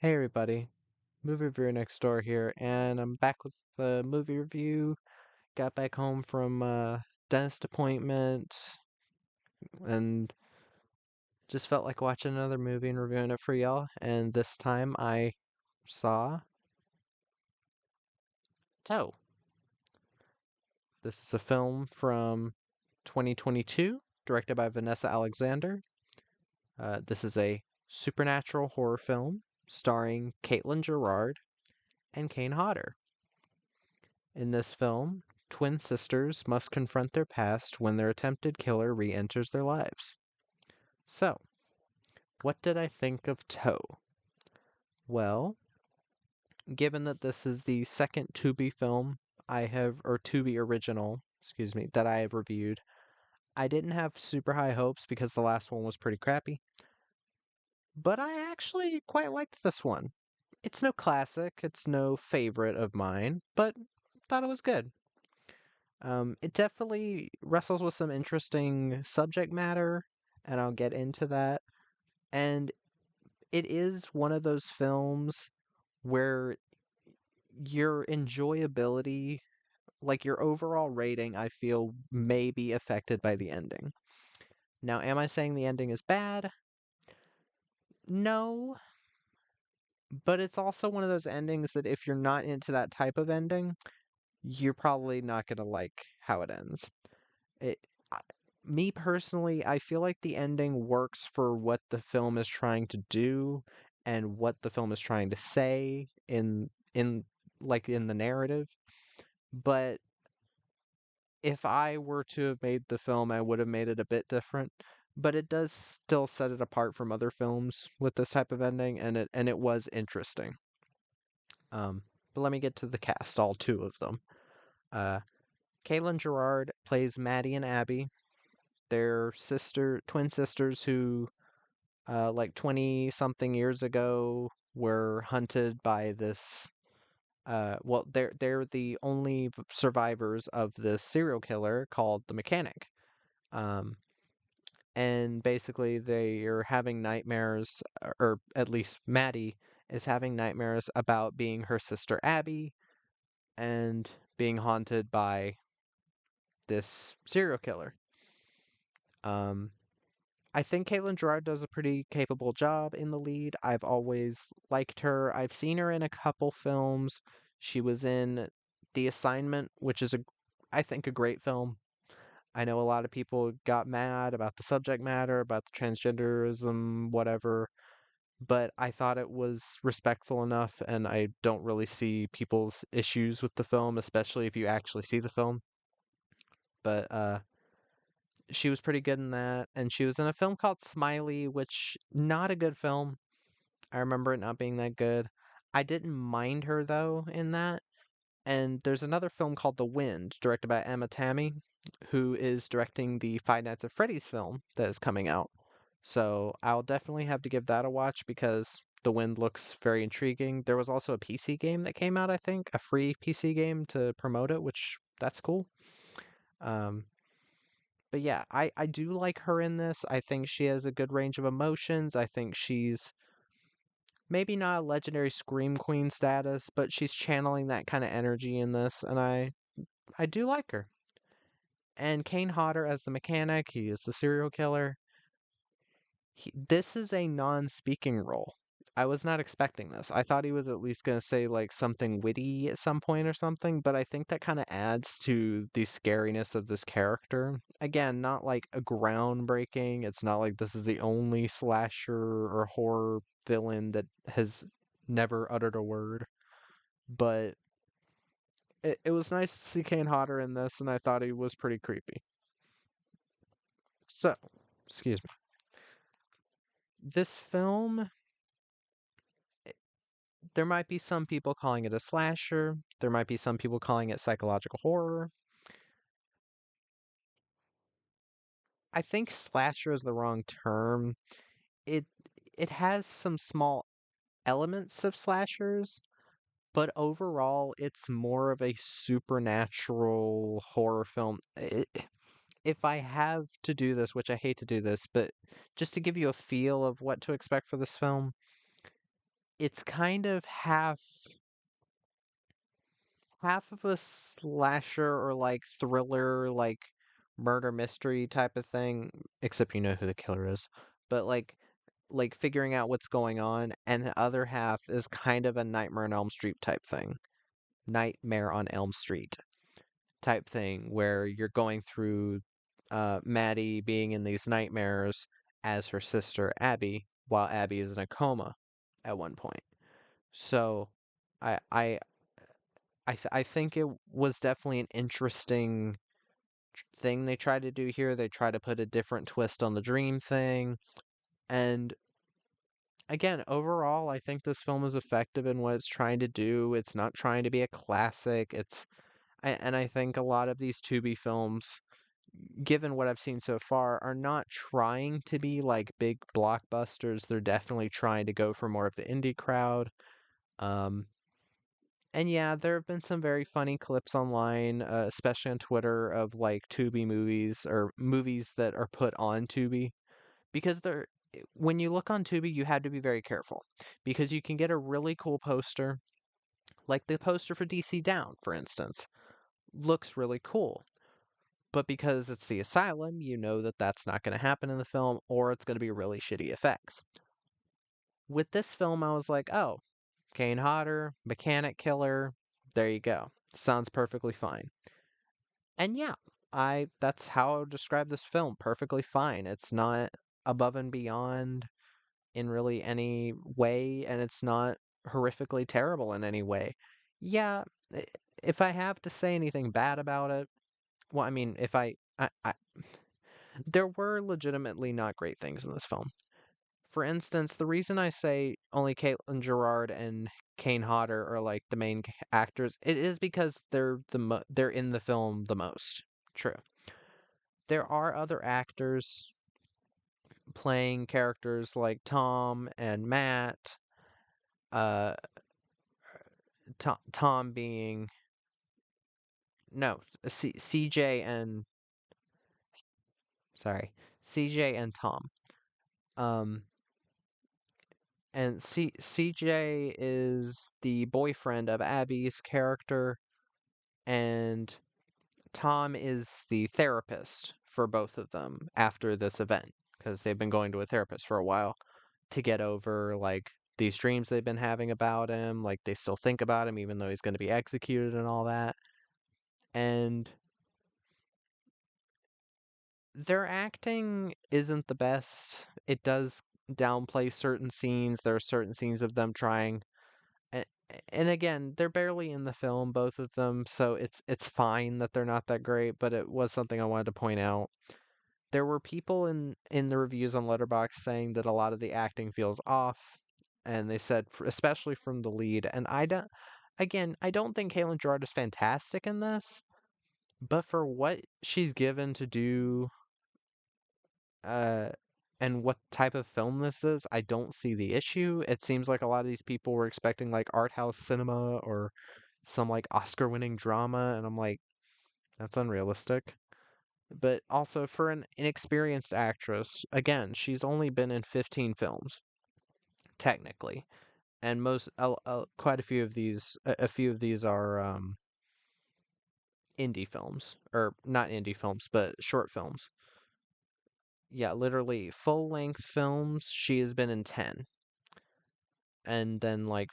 Hey everybody, movie reviewer next door here, and I'm back with the movie review. Got back home from dentist appointment and just felt like watching another movie and reviewing it for y'all. And this time I saw Toe. This is a film from 2022, directed by Vanessa Alexander. This is a supernatural horror film starring Caitlin Gerard and Kane Hodder. In this film, twin sisters must confront their past when their attempted killer re enters their lives. So, what did I think of Toe? Well, given that this is the second Tubi film or Tubi original, excuse me, that I have reviewed, I didn't have super high hopes because the last one was pretty crappy, but I actually quite liked this one. It's no classic, it's no favorite of mine, but thought it was good. It definitely wrestles with some interesting subject matter, and I'll get into that. And it is one of those films where your enjoyability, like your overall rating, I feel may be affected by the ending. Now, am I saying the ending is bad? No, but it's also one of those endings that if you're not into that type of ending, you're probably not going to like how it ends. It, I- Me personally, I feel like the ending works for what the film is trying to do and what the film is trying to say in the narrative. But if I were to have made the film, I would have made it a bit different. But it does still set it apart from other films with this type of ending, and it was interesting. But let me get to the cast, all two of them. Uh, Caitlin Gerard plays Maddie and Abby. They're twin sisters who, like 20 something years ago, were hunted by this. Well, they're the only survivors of this serial killer called the Mechanic. Um, and basically, they are having nightmares, or at least Maddie is having nightmares about being her sister Abby and being haunted by this serial killer. Um, I think Caitlin Gerard does a pretty capable job in the lead. I've always liked her. I've seen her in a couple films. She was in The Assignment, which is I think a great film. I know a lot of people got mad about the subject matter, about the transgenderism, whatever, but I thought it was respectful enough, and I don't really see people's issues with the film, especially if you actually see the film. But she was pretty good in that, and she was in a film called Smiley, which not a good film. I remember it not being that good. I didn't mind her though in that. And there's another film called The Wind, directed by Emma Tammy, who is directing the Five Nights at Freddy's film that is coming out. So I'll definitely have to give that a watch because The Wind looks very intriguing. There was also a PC game that came out, I think, a free PC game to promote it, which that's cool. Um, but yeah, I do like her in this. I think she has a good range of emotions. I think she's maybe not a legendary scream queen status, but she's channeling that kind of energy in this, and I do like her. And Kane Hodder as the mechanic, he is the serial killer. This is a non-speaking role. I was not expecting this. I thought he was at least going to say like something witty at some point or something, but I think that kind of adds to the scariness of this character. Again, not like a groundbreaking. It's not like this is the only slasher or horror villain that has never uttered a word, but it was nice to see Kane Hodder in this, and I thought he was pretty creepy. So, excuse me. This film, there might be some people calling it a slasher. There might be some people calling it psychological horror. I think slasher is the wrong term. It it has some small elements of slashers, but overall it's more of a supernatural horror film. If I have to do this, which I hate to do this, but just to give you a feel of what to expect for this film, it's kind of half of a slasher or like thriller, like murder mystery type of thing, except you know who the killer is. But like figuring out what's going on, and the other half is kind of a Nightmare on Elm Street type thing. Nightmare on Elm Street type thing where you're going through Maddie being in these nightmares as her sister Abby, while Abby is in a coma at one point. So I I I think it was definitely an interesting thing they tried to do here. They try to put a different twist on the dream thing. And again, overall, I think this film is effective in what it's trying to do. It's not trying to be a classic. And I think a lot of these Tubi films, given what I've seen so far, are not trying to be like big blockbusters. They're definitely trying to go for more of the indie crowd. Um, and yeah, there have been some very funny clips online, especially on Twitter, of like Tubi movies or movies that are put on Tubi because when you look on Tubi, you have to be very careful because you can get a really cool poster, like the poster for DC Down, for instance, looks really cool. But because it's the asylum, you know that that's not going to happen in the film, or it's going to be really shitty effects. With this film, I was like, oh, Kane Hodder, mechanic killer, there you go. Sounds perfectly fine. And yeah, I that's how I would describe this film. Perfectly fine. It's not above and beyond in really any way, and it's not horrifically terrible in any way. Yeah, if I have to say anything bad about it, well, I mean, if I there were legitimately not great things in this film. For instance, the reason I say only Caitlin Gerard and Kane Hodder are like the main actors, it is because they're in the film the most. True. There are other actors playing characters like Tom and Matt. Uh, Tom being no CJ and sorry CJ and Tom. Um, and CJ is the boyfriend of Abby's character, and Tom is the therapist for both of them after this event because they've been going to a therapist for a while to get over like these dreams they've been having about him. Like they still think about him even though he's going to be executed and all that. And their acting isn't the best. It does downplay certain scenes. There are certain scenes of them trying. And, and again, they're barely in the film, both of them, so it's fine that they're not that great, but it was something I wanted to point out. There were people in the reviews on Letterboxd saying that a lot of the acting feels off, and they said especially from the lead. And I don't think Caitlin Gerard is fantastic in this, but for what she's given to do, uh, and what type of film this is, I don't see the issue. It seems like a lot of these people were expecting like art house cinema or some like Oscar-winning drama, and I'm like, that's unrealistic. But also for an inexperienced actress, again, she's only been in 15 films technically, and quite a few of these are indie films, or not indie films, but short films. Yeah, literally full-length films. She has been in 10, and then like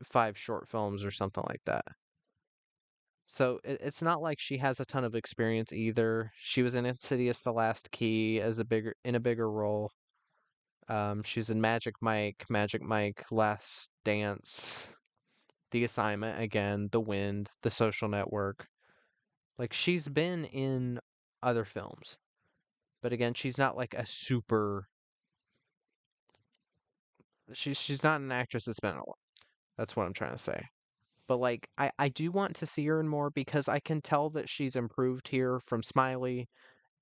five short films or something like that. So it's not like she has a ton of experience either. She was in Insidious: The Last Key as a bigger role. She's in Magic Mike, Last Dance, The Assignment again, The Wind, The Social Network. Like she's been in other films, but again, she's not like a super. She's not an actress that's been in a lot. That's what I'm trying to say. But like I do want to see her in more because I can tell that she's improved here from Smiley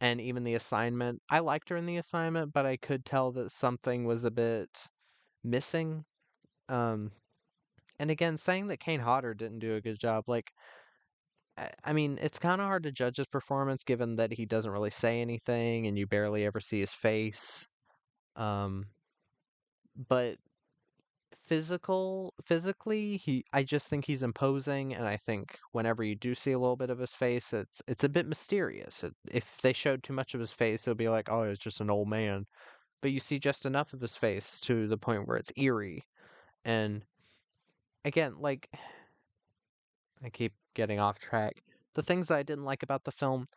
and even The Assignment. I liked her in The Assignment, but I could tell that something was a bit missing. Um, and again, saying that Kane Hodder didn't do a good job, like, I mean, it's kind of hard to judge his performance given that he doesn't really say anything and you barely ever see his face. Um, but physically, I just think he's imposing, and I think whenever you do see a little bit of his face, it's a bit mysterious. If they showed too much of his face, it would be like, oh, it's just an old man. But you see just enough of his face to the point where it's eerie. And again, like, I keep getting off track. The things I didn't like about the film,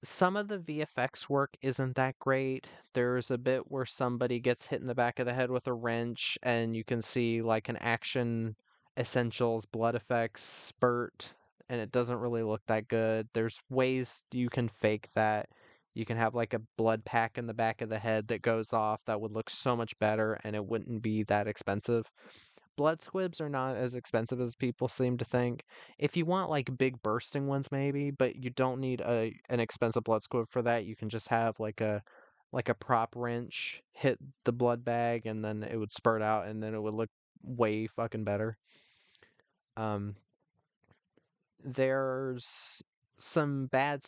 some of the VFX work isn't that great. There's a bit where somebody gets hit in the back of the head with a wrench, and you can see like an Action Essentials blood effects spurt, and it doesn't really look that good. There's ways you can fake that. You can have like a blood pack in the back of the head that goes off that would look so much better, and it wouldn't be that expensive. Blood squibs are not as expensive as people seem to think. If you want like big bursting ones maybe, but you don't need an expensive blood squib for that, you can just have like a prop wrench hit the blood bag and then it would spurt out and then it would look way fucking better. Um there's some bad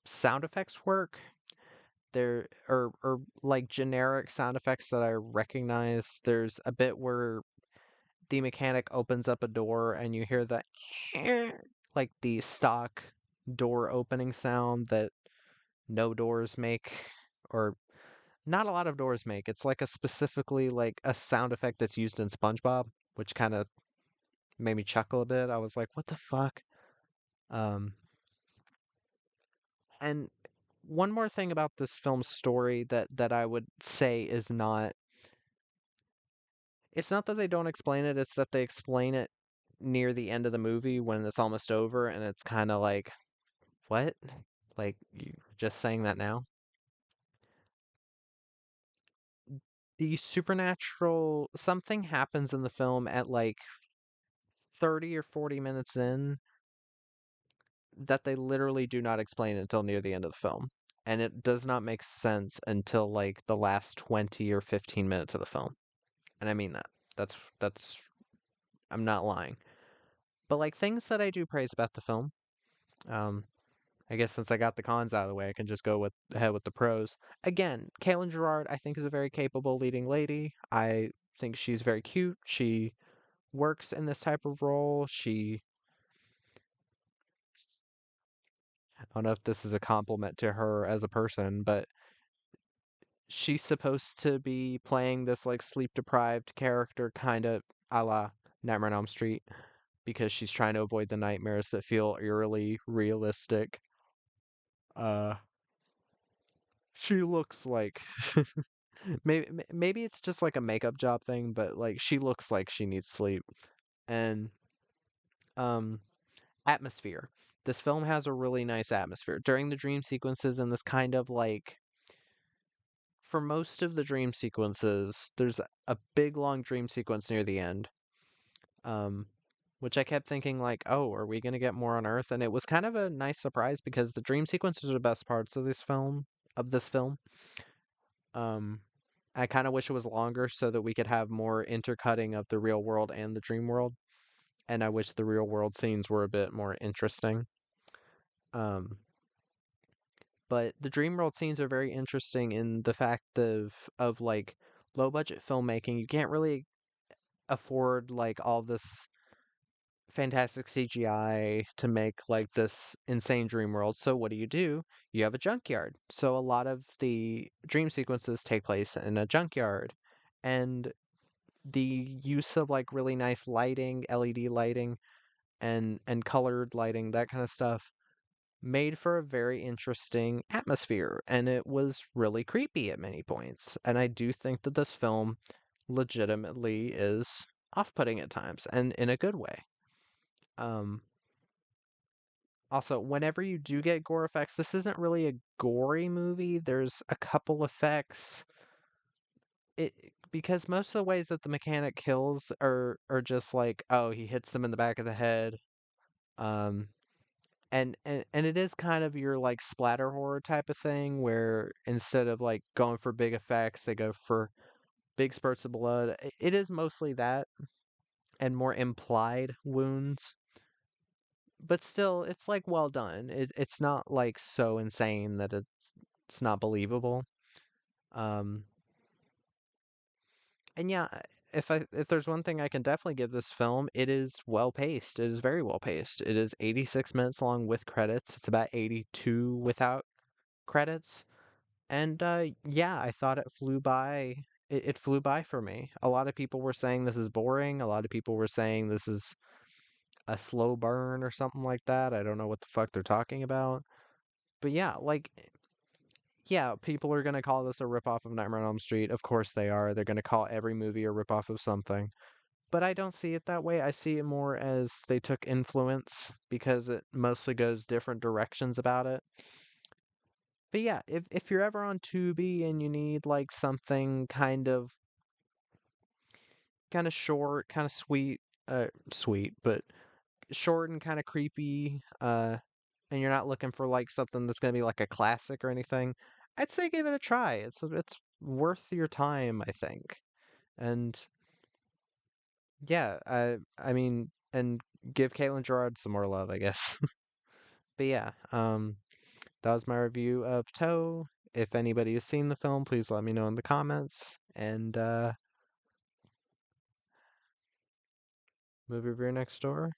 sound effects work. There or like generic sound effects that I recognize. There's a bit where the mechanic opens up a door and you hear the like the stock door opening sound that no doors make, or not a lot of doors make. It's like a specifically like a sound effect that's used in SpongeBob, which kind of made me chuckle a bit. I was like, what the fuck? Um and one more thing about this film's story that I would say is not, it's not that they don't explain it, it's that they explain it near the end of the movie when it's almost over and it's kind of like, what? Like, you just saying that now? The supernatural, something happens in the film at like 30 or 40 minutes in that they literally do not explain until near the end of the film. And it does not make sense until like the last 20 or 15 minutes of the film. And I mean that. That's I'm not lying. But like things that I do praise about the film, um, I guess since I got the cons out of the way, I can just go with ahead with the pros. Again, Caitlin Gerard, I think, is a very capable leading lady. I think she's very cute. She works in this type of role. I don't know if this is a compliment to her as a person, but she's supposed to be playing this like sleep deprived character, kind of a la Nightmare on Elm Street, because she's trying to avoid the nightmares that feel eerily realistic. Uh, she looks like maybe it's just like a makeup job thing, but like she looks like she needs sleep. And um atmosphere. This film has a really nice atmosphere. During the dream sequences and this kind of like, for most of the dream sequences, there's a big long dream sequence near the end. Um which I kept thinking like, "Oh, are we going to get more on Earth?" And it was kind of a nice surprise because the dream sequences are the best parts of this film. Um I kind of wish it was longer so that we could have more intercutting of the real world and the dream world. And I wish the real world scenes were a bit more interesting. Um, but the dream world scenes are very interesting in the fact of like low budget filmmaking. You can't really afford like all this fantastic CGI to make like this insane dream world. So what do? You have a junkyard. So a lot of the dream sequences take place in a junkyard. And the use of like really nice lighting, LED lighting and colored lighting, that kind of stuff made for a very interesting atmosphere and it was really creepy at many points. And I do think that this film legitimately is off-putting at times and in a good way. Um Also, whenever you do get gore effects, this isn't really a gory movie. There's a couple effects. It because most of the ways that the mechanic kills are just like, oh, he hits them in the back of the head. Um, and it is kind of your like splatter horror type of thing where instead of like going for big effects, they go for big spurts of blood. It is mostly that and more implied wounds. But still, it's like well done. It's not like so insane that it's not believable. Um, and yeah, if there's one thing I can definitely give this film, it is well paced. It is very well paced. It is 86 minutes long with credits. It's about 82 without credits. And yeah, I thought it flew by. It flew by for me. A lot of people were saying this is boring. A lot of people were saying this is a slow burn or something like that. I don't know what the fuck they're talking about. But yeah, like yeah, people are gonna call this a ripoff of Nightmare on Elm Street. Of course they are. They're gonna call every movie a ripoff of something. But I don't see it that way. I see it more as they took influence because it mostly goes different directions about it. But yeah, if you're ever on Tubi and you need like something kind of short, kind of sweet, but short and kind of creepy, and you're not looking for like something that's gonna be like a classic or anything, I'd say give it a try. It's worth your time, I think. And yeah, I mean, and give Caitlin Gerard some more love, I guess. But yeah, that was my review of Toe. If anybody has seen the film, please let me know in the comments. And movie review next door.